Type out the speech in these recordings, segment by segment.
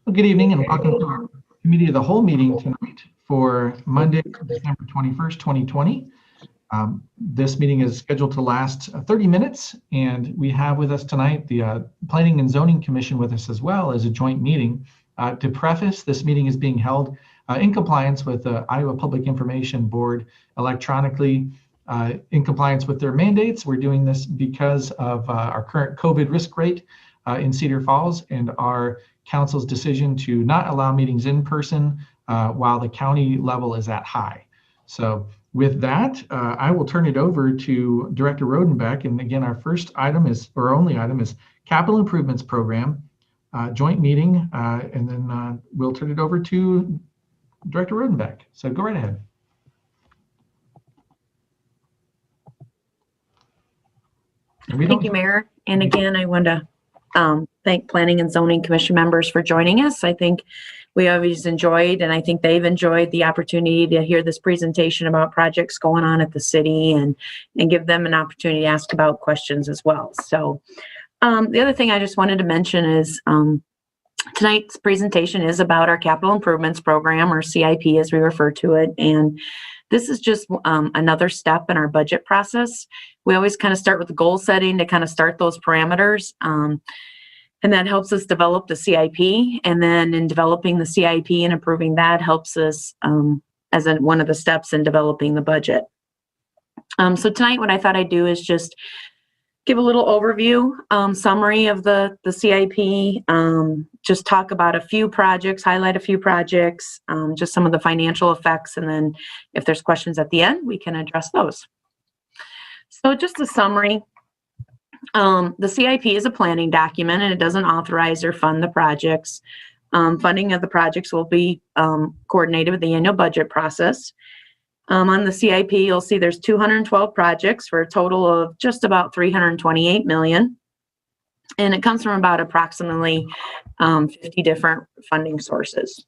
Well, good evening and welcome to our Committee of the Whole meeting tonight for Monday, December 21st, 2020. This meeting is scheduled to last 30 minutes, and we have with us tonight the Planning and Zoning Commission with us as well as a joint meeting. To preface, this meeting is being held in compliance with the Iowa Public Information Board electronically in compliance with their mandates. We're doing this because of our current COVID risk rate in Cedar Falls and our council's decision to not allow meetings in person while the county level is at high. So with that, I will turn it over to Director Rodenbeck. And again, our first item is, or only item is Capital Improvements Program joint meeting. And then we'll turn it over to Director Rodenbeck. So go right ahead. Thank you, Mayor. And again, I want to thank Planning and Zoning Commission members for joining us. I think we always enjoyed, and I think they've enjoyed the opportunity to hear this presentation about projects going on at the city and give them an opportunity to ask about questions as well. So the other thing I just wanted to mention is tonight's presentation is about our Capital Improvements Program, or CIP as we refer to it. And this is just another step in our budget process. We always kind of start with the goal setting to kind of start those parameters. And that helps us develop the CIP. And then in developing the CIP and improving that helps us as one of the steps in developing the budget. So tonight what I thought I'd do is just give a little overview, summary of the CIP, just talk about a few projects, highlight a few projects, just some of the financial effects, and then if there's questions at the end, we can address those. So just a summary, the CIP is a planning document and it doesn't authorize or fund the projects. Funding of the projects will be coordinated with the annual budget process. On the CIP, you'll see there's 212 projects for a total of just about $328 million. And it comes from about approximately 50 different funding sources.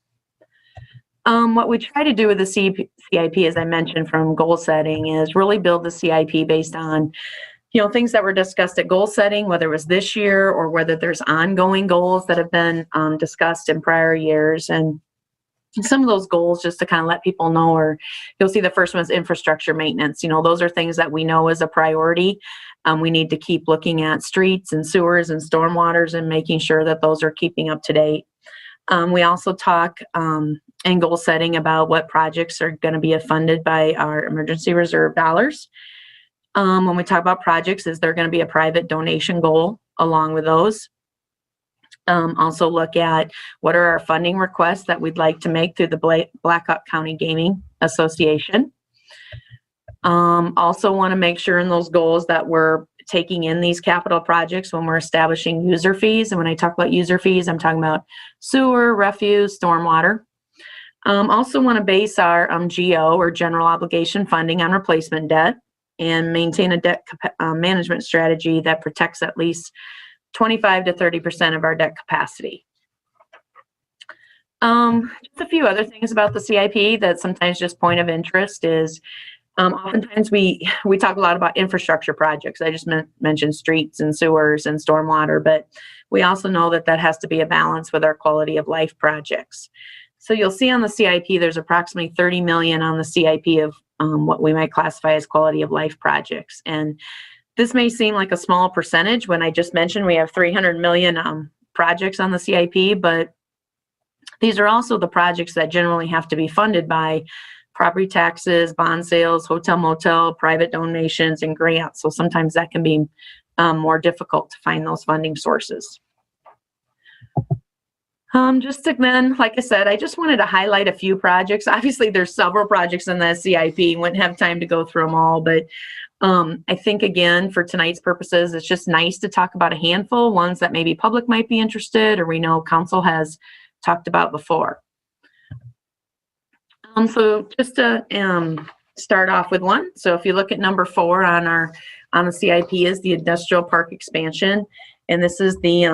What we try to do with the CIP, as I mentioned from goal setting, is really build the CIP based on, things that were discussed at goal setting, whether it was this year or whether there's ongoing goals that have been discussed in prior years. And some of those goals, just to kind of let people know, or you'll see the first one is infrastructure maintenance. Those are things that we know is a priority. We need to keep looking at streets and sewers and stormwaters and making sure that those are keeping up to date. We also talk in goal setting about what projects are going to be funded by our emergency reserve dollars. When we talk about projects, is there going to be a private donation goal along with those? Also look at what are our funding requests that we'd like to make through the Blackhawk County Gaming Association. Also want to make sure in those goals that we're taking in these capital projects when we're establishing user fees. And when I talk about user fees, I'm talking about sewer, refuse, stormwater. Also want to base our GO, or general obligation funding, on replacement debt and maintain a debt management strategy that protects at least 25 to 30% of our debt capacity. Just a few other things about the CIP that sometimes just point of interest is oftentimes we talk a lot about infrastructure projects. I just mentioned streets and sewers and stormwater, but we also know that that has to be a balance with our quality of life projects. So you'll see on the CIP, there's approximately $30 million on the CIP of what we might classify as quality of life projects. And this may seem like a small percentage when I just mentioned we have 300 million projects on the CIP, but these are also the projects that generally have to be funded by property taxes, bond sales, hotel, motel, private donations, and grants. So sometimes that can be more difficult to find those funding sources. Just again, like I said, I just wanted to highlight a few projects. Obviously, there's several projects in the CIP. Wouldn't have time to go through them all, but I think, again, for tonight's purposes, it's just nice to talk about a handful, ones that maybe public might be interested or we know council has talked about before. So just to start off with one. So if you look at number 4 on the CIP is the industrial park expansion. And this is the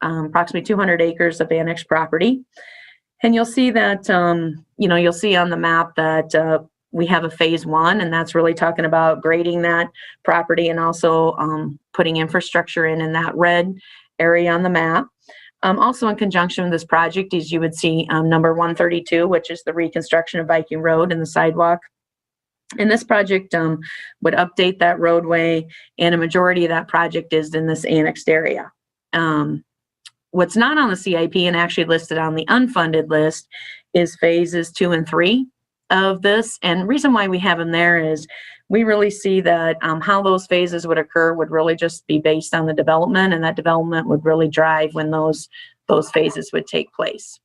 approximately 200 acres of annexed property. And you'll see that, you'll see on the map that we have a phase 1, and that's really talking about grading that property and also putting infrastructure in that red area on the map. Also in conjunction with this project is you would see number 132, which is the reconstruction of Viking Road and the sidewalk. And this project would update that roadway, and a majority of that project is in this annexed area. What's not on the CIP and actually listed on the unfunded list is phases 2 and 3 of this. And the reason why we have them there is we really see that how those phases would occur would really just be based on the development, and that development would really drive when those phases would take place.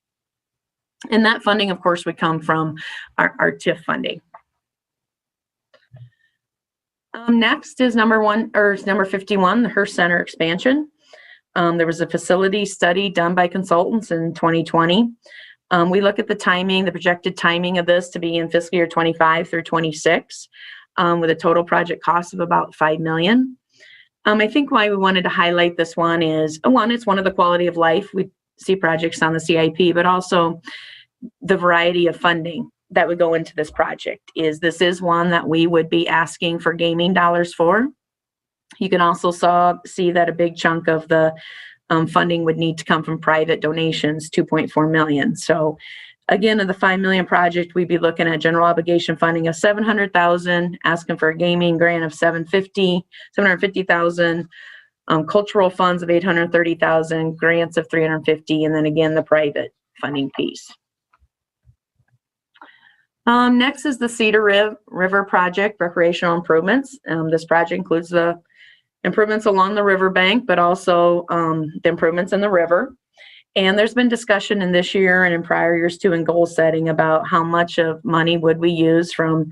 And that funding, of course, would come from our TIF funding. Next is number 51, the Hearst Center expansion. There was a facility study done by consultants in 2020. We look at the timing, the projected timing of this to be in fiscal year 25 through 26, with a total project cost of about $5 million. I think why we wanted to highlight this one is, one, it's one of the quality of life. We see projects on the CIP, but also the variety of funding that would go into this project. This is one that we would be asking for gaming dollars for. You can also see that a big chunk of the funding would need to come from private donations, $2.4 million. So again, in the $5 million project, we'd be looking at general obligation funding of $700,000, asking for a gaming grant of $750,000, cultural funds of $830,000, grants of $350,000, and then again, the private funding piece. Next is the Cedar River project, recreational improvements. This project includes the improvements along the riverbank, but also the improvements in the river. And there's been discussion in this year and in prior years too in goal setting about how much of money would we use from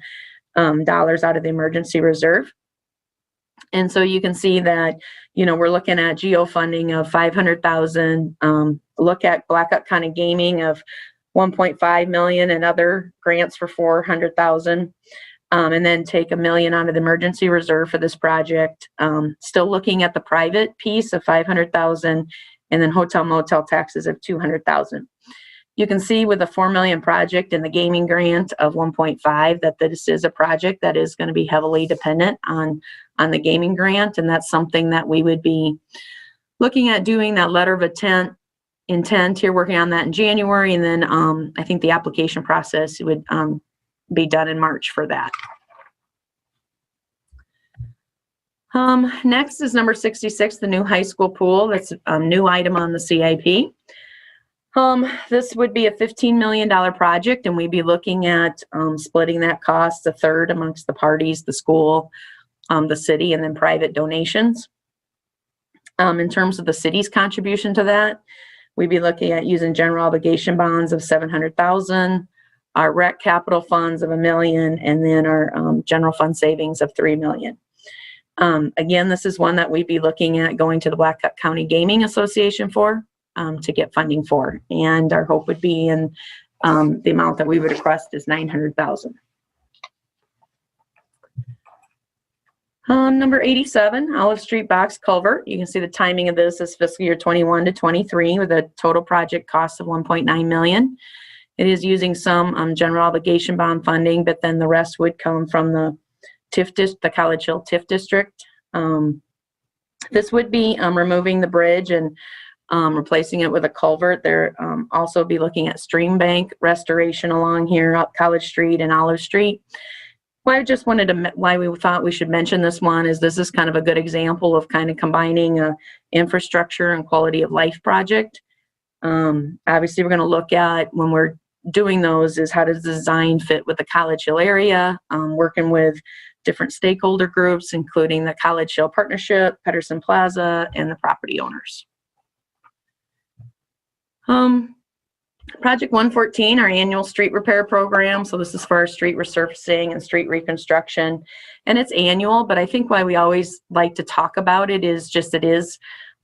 dollars out of the emergency reserve. And so you can see that, we're looking at GEO funding of $500,000, look at Blackhawk County Gaming of $1.5 million and other grants for $400,000, and then take $1 million out of the emergency reserve for this project. Still looking at the private piece of $500,000, and then hotel motel taxes of $200,000. You can see with the $4 million project and the gaming grant of 1.5 that this is a project that is going to be heavily dependent on the gaming grant, and that's something that we would be looking at doing that letter of intent here, working on that in January, and then I think the application process would be done in March for that. Next is number 66, the new high school pool. That's a new item on the CIP. This would be a $15 million project, and we'd be looking at splitting that cost a third amongst the parties, the school, the city, and then private donations. In terms of the city's contribution to that, we'd be looking at using general obligation bonds of $700,000, our rec capital funds of $1 million, and then our general fund savings of $3 million. Again, this is one that we'd be looking at going to the Blackhawk County Gaming Association for to get funding for, and our hope would be in the amount that we would request is $900,000. Number 87, Olive Street Box Culvert. You can see the timing of this is fiscal year 21 to 23 with a total project cost of $1.9 million. It is using some general obligation bond funding, but then the rest would come from the College Hill TIF district. This would be removing the bridge and replacing it with a culvert. There also be looking at stream bank restoration along here up College Street and Olive Street. Why we thought we should mention this one is this is kind of a good example of kind of combining a infrastructure and quality of life project. Obviously, we're going to look at when we're doing those is how does the design fit with the College Hill area, working with different stakeholder groups, including the College Hill Partnership, Pedersen Plaza, and the property owners. Project 114, our annual street repair program. So this is for our street resurfacing and street reconstruction. And it's annual, but I think why we always like to talk about it is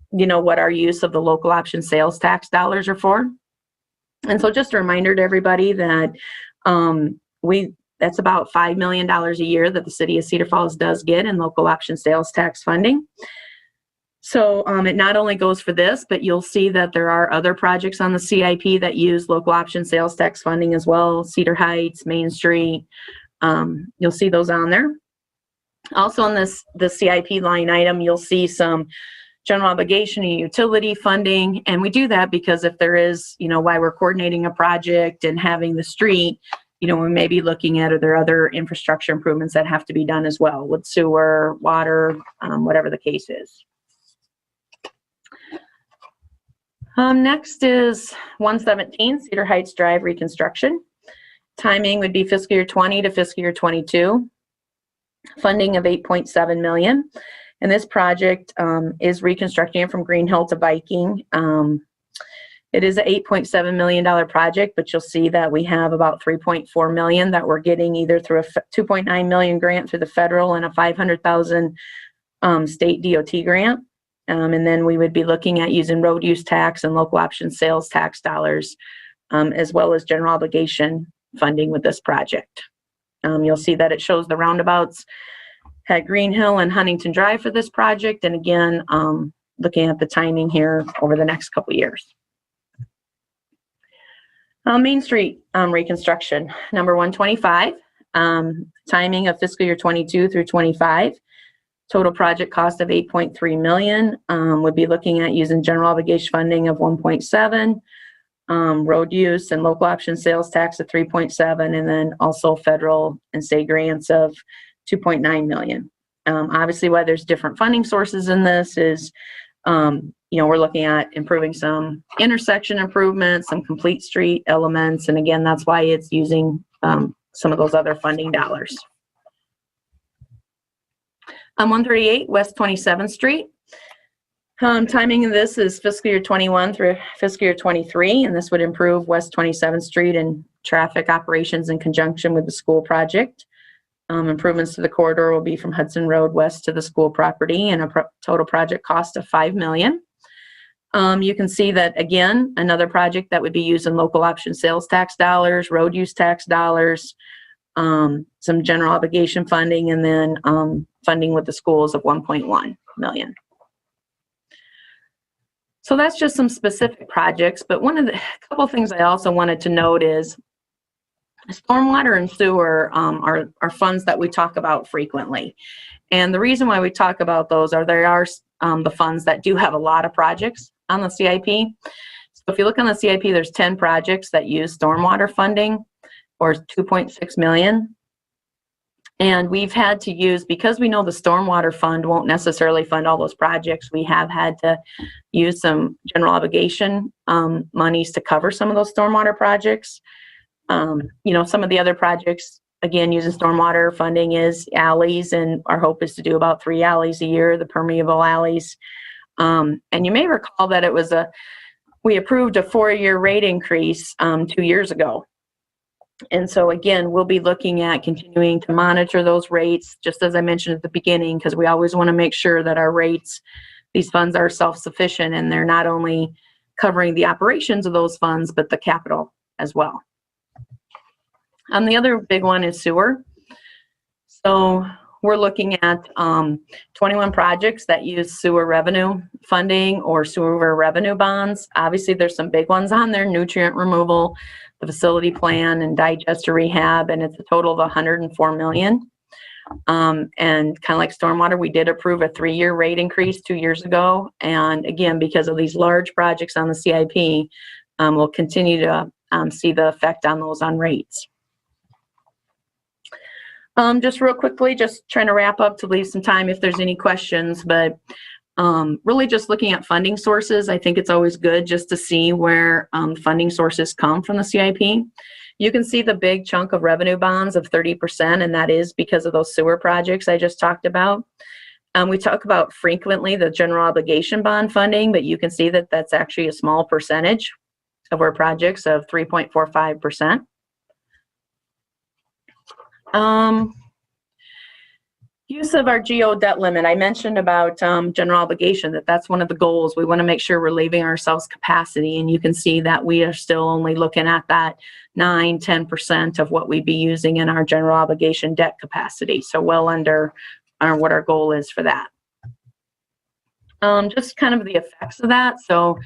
what our use of the local option sales tax dollars are for. And so just a reminder to everybody that that's about $5 million a year that the city of Cedar Falls does get in local option sales tax funding. So it not only goes for this, but you'll see that there are other projects on the CIP that use local option sales tax funding as well. Cedar Heights, Main Street, you'll see those on there. Also on the CIP line item, you'll see some general obligation and utility funding. And we do that because if there is, while we're coordinating a project and having the street, we may be looking at, are there other infrastructure improvements that have to be done as well with sewer, water, whatever the case is. Next is 117 Cedar Heights Drive reconstruction. Timing would be fiscal year 20 to fiscal year 22. Funding of $8.7 million. And this project is reconstructing it from Green Hill to Viking. It is an $8.7 million project, but you'll see that we have about $3.4 million that we're getting either through a $2.9 million grant through the federal and a $500,000 state DOT grant. And then we would be looking at using road use tax and local option sales tax dollars, as well as general obligation funding with this project. You'll see that it shows the roundabouts at Green Hill and Huntington Drive for this project. And again, looking at the timing here over the next couple years. Main Street reconstruction, number 125, timing of fiscal year 22 through 25. Total project cost of $8.3 million. Would be looking at using general obligation funding of 1.7, road use and local option sales tax of 3.7, and then also federal and state grants of 2.9 million. Obviously, why there's different funding sources in this is, we're looking at improving some intersection improvements, some complete street elements, and again, that's why it's using some of those other funding dollars. 138 West 27th Street. Timing of this is fiscal year 21 through fiscal year 23, and this would improve West 27th Street and traffic operations in conjunction with the school project. Improvements to the corridor will be from Hudson Road west to the school property, and a total project cost of $5 million. You can see that, again, another project that would be using local option sales tax dollars, road use tax dollars, some general obligation funding, and then funding with the schools of $1.1 million. So that's just some specific projects, but couple of things I also wanted to note is stormwater and sewer are funds that we talk about frequently. And the reason why we talk about those are they are the funds that do have a lot of projects on the CIP. So if you look on the CIP, there's 10 projects that use stormwater funding, or 2.6 million. And we've had to use, because we know the stormwater fund won't necessarily fund all those projects, we have had to use some general obligation monies to cover some of those stormwater projects. Some of the other projects, again, using stormwater funding is alleys, and our hope is to do about 3 alleys a year, the permeable alleys. And you may recall that we approved a 4-year rate increase 2 years ago. And so again, we'll be looking at continuing to monitor those rates, just as I mentioned at the beginning, because we always want to make sure that our rates, these funds are self-sufficient and they're not only covering the operations of those funds, but the capital as well. The other big one is sewer. So we're looking at 21 projects that use sewer revenue funding or sewer revenue bonds. Obviously, there's some big ones on there: nutrient removal, the facility plan, and digester rehab, and it's a total of $104 million. And kind of like stormwater, we did approve a 3-year rate increase 2 years ago. And again, because of these large projects on the CIP, we'll continue to see the effect on those on rates. Just real quickly, just trying to wrap up to leave some time if there's any questions, but really just looking at funding sources, I think it's always good just to see where funding sources come from the CIP. You can see the big chunk of revenue bonds of 30%, and that is because of those sewer projects I just talked about. We talk about frequently the general obligation bond funding, but you can see that that's actually a small percentage of our projects of 3.45%. Use of our GO debt limit. I mentioned about general obligation, that's one of the goals. We want to make sure we're leaving ourselves capacity, and you can see that we are still only looking at that 9-10% of what we'd be using in our general obligation debt capacity. So well under what our goal is for that. Just kind of the effects of that. So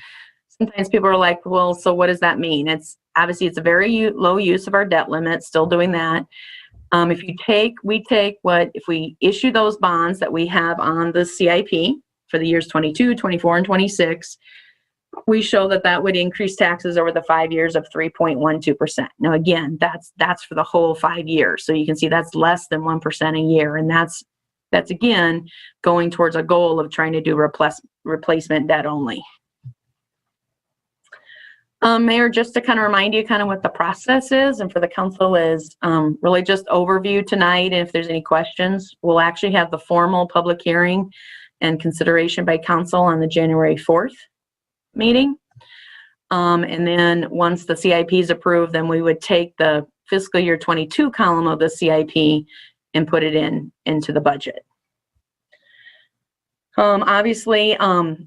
sometimes people are like, well, so what does that mean? It's obviously it's a very low use of our debt limit, still doing that. If we issue those bonds that we have on the CIP for the years 22, 24, and 26, we show that that would increase taxes over the 5 years of 3.12%. Now, again, that's for the whole 5 years. So you can see that's less than 1% a year. And that's again, going towards a goal of trying to do replacement debt only. Mayor, just to kind of remind you kind of what the process is, and for the council is really just overview tonight. And if there's any questions, we'll actually have the formal public hearing and consideration by council on the January 4th meeting. And then once the CIP is approved, then we would take the fiscal year 22 column of the CIP and put it into the budget. Obviously,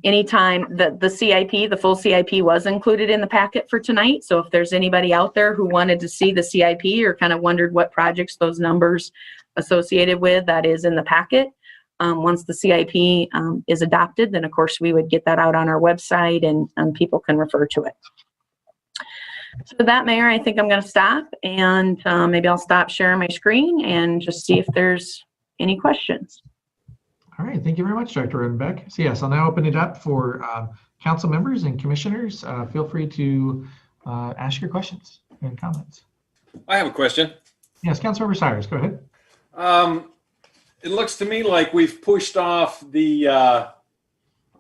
anytime the CIP, the full CIP was included in the packet for tonight. So if there's anybody out there who wanted to see the CIP or kind of wondered what projects those numbers associated with, that is in the packet. Once the CIP is adopted, then of course we would get that out on our website and people can refer to it. So with that, Mayor, I think I'm going to stop and maybe I'll stop sharing my screen and just see if there's any questions. All right, thank you very much, Director Rodenbeck. So yes, I'll now open it up for council members and commissioners. Feel free to ask your questions and comments. I have a question. Yes, Councilmember Cyrus, go ahead. It looks to me like we've pushed off the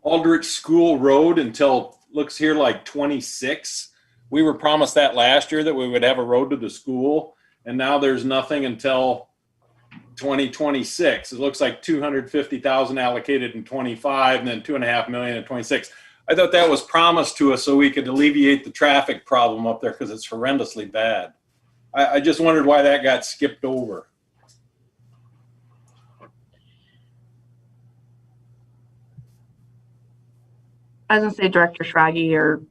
Aldrich School Road until, looks here like 26. We were promised that last year that we would have a road to the school, and now there's nothing until 2026. It looks like 250,000 allocated in 25 and then 2.5 million in 26. I thought that was promised to us so we could alleviate the traffic problem up there because it's horrendously bad. I just wondered why that got skipped over. I was going to say Director Schrage, or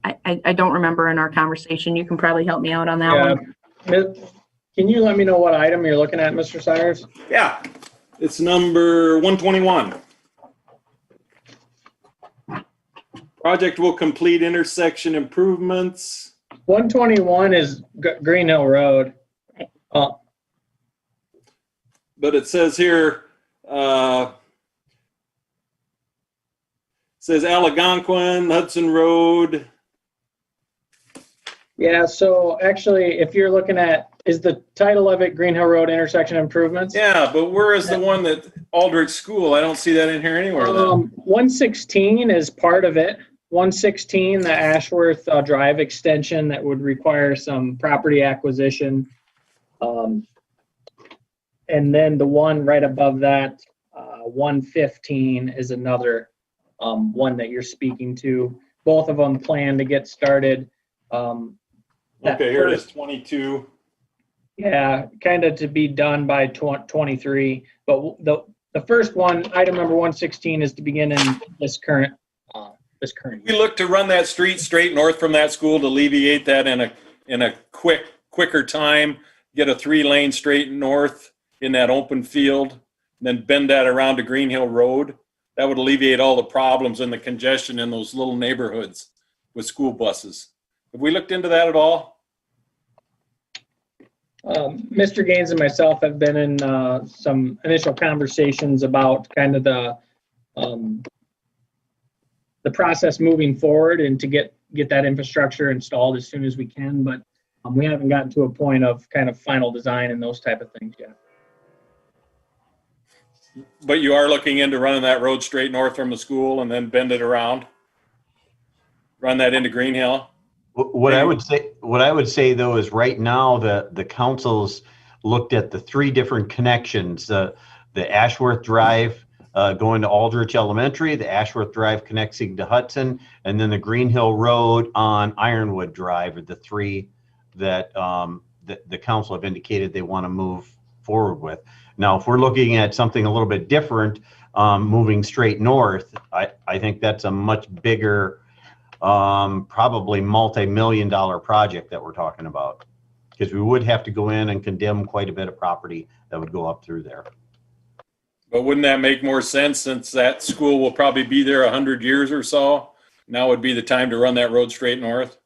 I don't remember in our conversation. You can probably help me out on that one. Can you let me know what item you're looking at, Mr. Cyrus? Yeah, it's number 121. Project will complete intersection improvements. 121 is Green Hill Road. But it says here, says Algonquin, Hudson Road. Yeah, so actually, if you're looking at, is the title of it Green Hill Road Intersection Improvements? Yeah, but where is the one that Aldrich School? I don't see that in here anywhere. 116 is part of it. 116, the Ashworth Drive extension that would require some property acquisition. And then the one right above that, 115 is another one that you're speaking to. Both of them plan to get started. Okay, here it is, 22. Yeah, kind of to be done by 23. But the first one, item number 116, is to begin in this current. We look to run that street straight north from that school to alleviate that in a quicker time. Get a 3-lane straight north in that open field, and then bend that around to Green Hill Road. That would alleviate all the problems and the congestion in those little neighborhoods with school buses. Have we looked into that at all? Mr. Gaines and myself have been in some initial conversations about kind of the process moving forward and to get that infrastructure installed as soon as we can, but we haven't gotten to a point of kind of final design and those type of things yet. But you are looking into running that road straight north from the school and then bend it around? Run that into Green Hill? What I would say though is right now the council's looked at the 3 different connections, the Ashworth Drive going to Aldrich Elementary, the Ashworth Drive connecting to Hudson, and then the Green Hill Road on Ironwood Drive are the 3 that the council have indicated they want to move forward with. Now, if we're looking at something a little bit different, moving straight north, I think that's a much bigger, probably multi-million-dollar project that we're talking about, because we would have to go in and condemn quite a bit of property that would go up through there. But wouldn't that make more sense since that school will probably be there 100 years or so? Now would be the time to run that road straight north?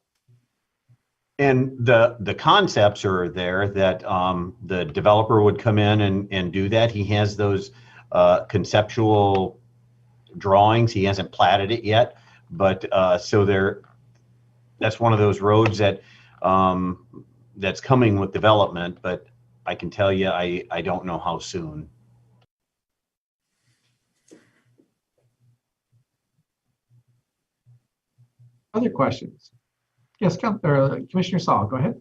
And the concepts are there that the developer would come in and do that. He has those conceptual drawings. He hasn't platted it yet, but so that's one of those roads that that's coming with development, but I can tell you, I don't know how soon. Other questions? Yes, Commissioner Saul, go ahead.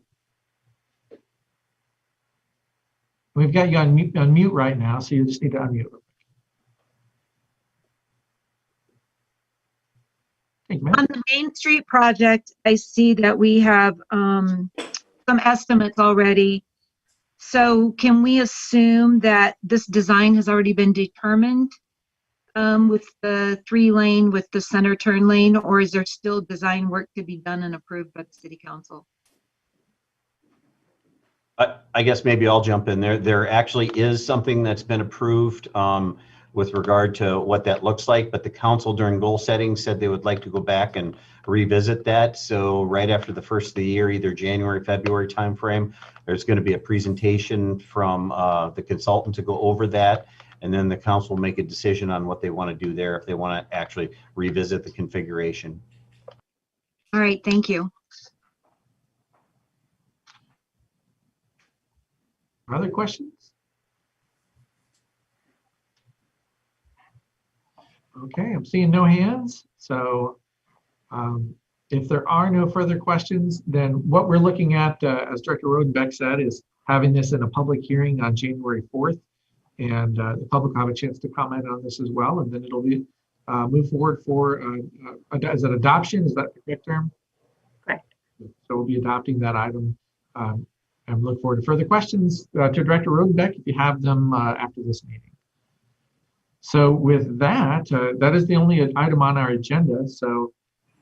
We've got you on mute right now, so you just need to unmute. Thank you, ma'am. On the Main Street project, I see that we have some estimates already. So can we assume that this design has already been determined with the 3-lane, with the center turn lane, or is there still design work to be done and approved by the City Council? I guess maybe I'll jump in there. There actually is something that's been approved with regard to what that looks like, but the council during goal setting said they would like to go back and revisit that. So right after the first of the year, either January, February timeframe, there's going to be a presentation from the consultant to go over that. And then the council will make a decision on what they want to do there, if they want to actually revisit the configuration. All right, thank you. Other questions? Okay, I'm seeing no hands. So if there are no further questions, then what we're looking at, as Director Rodenbeck said, is having this in a public hearing on January 4th. And the public will have a chance to comment on this as well. And then it'll be moved forward for, is it adoption? Is that the correct term? Correct. So we'll be adopting that item. And look forward to further questions to Director Rodenbeck if you have them after this meeting. So with that, that is the only item on our agenda. So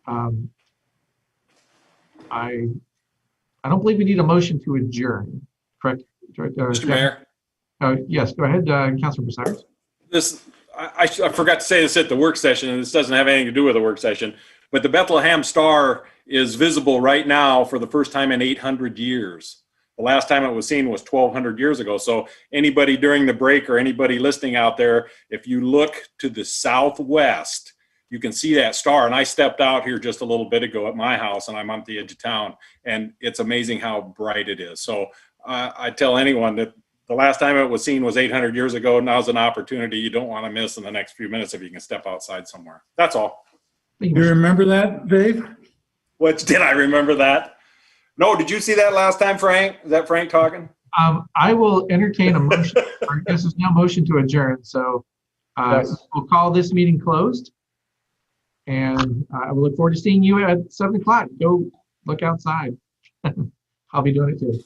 I don't believe we need a motion to adjourn, correct? Mr. Mayor? Yes, go ahead, Councilor Bucyrus. I forgot to say this at the work session, and this doesn't have anything to do with the work session, but the Bethlehem Star is visible right now for the first time in 800 years. The last time it was seen was 1,200 years ago. So anybody during the break or anybody listening out there, if you look to the southwest, you can see that star. And I stepped out here just a little bit ago at my house, and I'm on the edge of town, and it's amazing how bright it is. So I tell anyone that the last time it was seen was 800 years ago. Now's an opportunity you don't want to miss in the next few minutes if you can step outside somewhere. That's all. You remember that, Dave? What, did I remember that? No, did you see that last time, Frank? Is that Frank talking? I will entertain a motion, or I guess it's now motion to adjourn. So Yes. we'll call this meeting closed. And I will look forward to seeing you at 7 o'clock. Go look outside. I'll be doing it too.